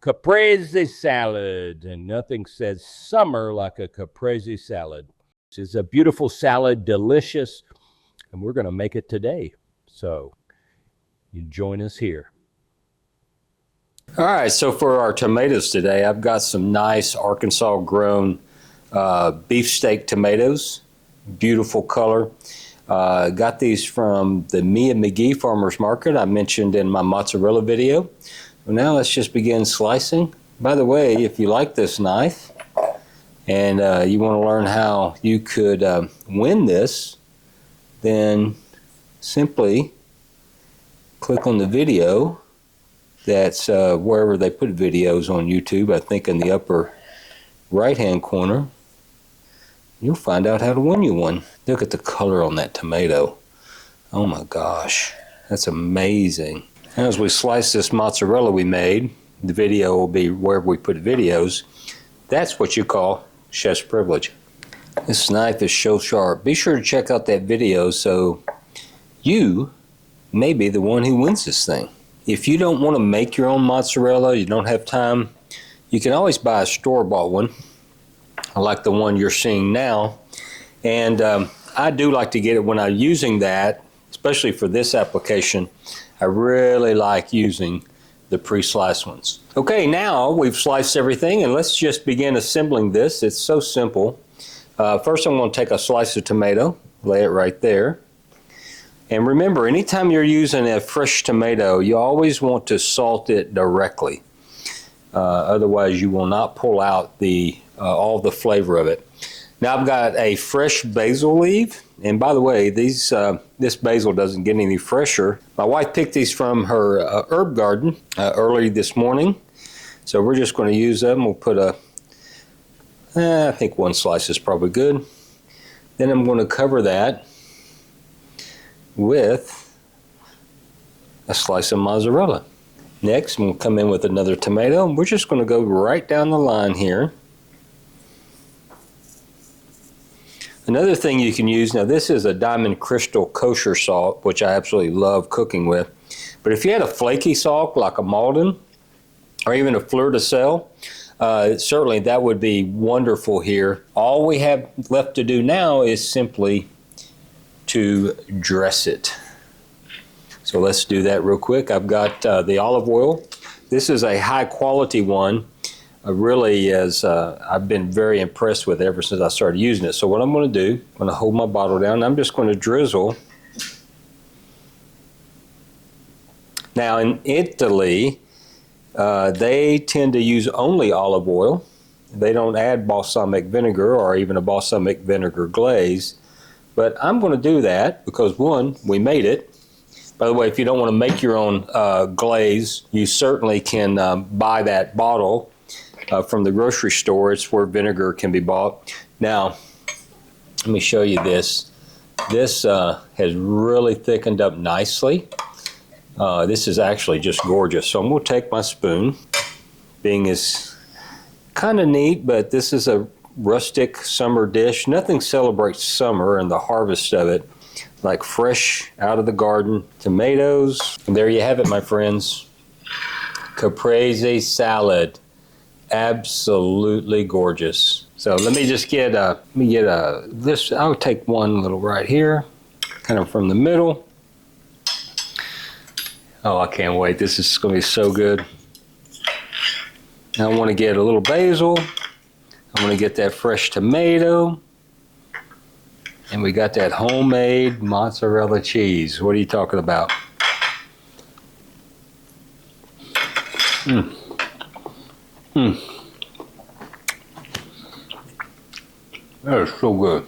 Caprese salad, and nothing says summer like a caprese salad. This is a beautiful salad, delicious, and we're going to make it today. So you join us here. All right, so for our tomatoes today, I've got some nice Arkansas grown beefsteak tomatoes, beautiful color. Got these from the Mia McGee Farmers Market I mentioned in my mozzarella video. Well, now let's just begin slicing. By the way, if you like this knife and you want to learn how you could win this, then simply click on the video that's wherever they put videos on YouTube, I think in the upper right-hand corner. You'll find out how to win you one. Look at the color on that tomato. Oh my gosh, that's amazing. As we slice this mozzarella we made, the video will be wherever we put videos. That's what you call chef's privilege. This knife is so sharp. Be sure to check out that video so you may be the one who wins this thing. If you don't want to make your own mozzarella, you don't have time, you can always buy a store-bought one, like the one you're seeing now. And I do like to get it when I'm using that, especially for this application. I really like using the pre-sliced ones. Okay, now we've sliced everything, and let's just begin assembling this. It's so simple. First I'm going to take a slice of tomato, lay it right there. And remember, anytime you're using a fresh tomato, you always want to salt it directly. Otherwise you will not pull out all the flavor of it. Now I've got a fresh basil leaf, and by the way, this basil doesn't get any fresher. My wife picked these from her herb garden early this morning, so we're just going to use them. We'll put I think one slice is probably good. Then I'm going to cover that with a slice of mozzarella. Next, we'll come in with another tomato, and we're just going to go right down the line here. Another thing you can use, now this is a Diamond Crystal kosher salt, which I absolutely love cooking with. But if you had a flaky salt like a Malden or even a Fleur de Sel, certainly that would be wonderful here. All we have left to do now is simply to dress it. So let's do that real quick. I've got the olive oil. This is a high quality one. Really is, I've been very impressed with it ever since I started using it. So what I'm going to do, I'm going to hold my bottle down, and I'm just going to drizzle. Now in Italy, they tend to use only olive oil. They don't add balsamic vinegar or even a balsamic vinegar glaze. But I'm going to do that because, one, we made it. By the way, if you don't want to make your own glaze, you certainly can buy that bottle from the grocery store. It's where vinegar can be bought. Now, let me show you this. This has really thickened up nicely. This is actually just gorgeous. So I'm going to take my spoon, being is kind of neat, but this is a rustic summer dish. Nothing celebrates summer and the harvest of it like fresh out of the garden tomatoes. And there you have it, my friends. Caprese salad. Absolutely gorgeous. So let me just get this. I'll take one little right here, kind of from the middle. Oh, I can't wait. This is going to be so good. Now I want to get a little basil. I'm going to get that fresh tomato. And we got that homemade mozzarella cheese. What are you talking about? That is so good.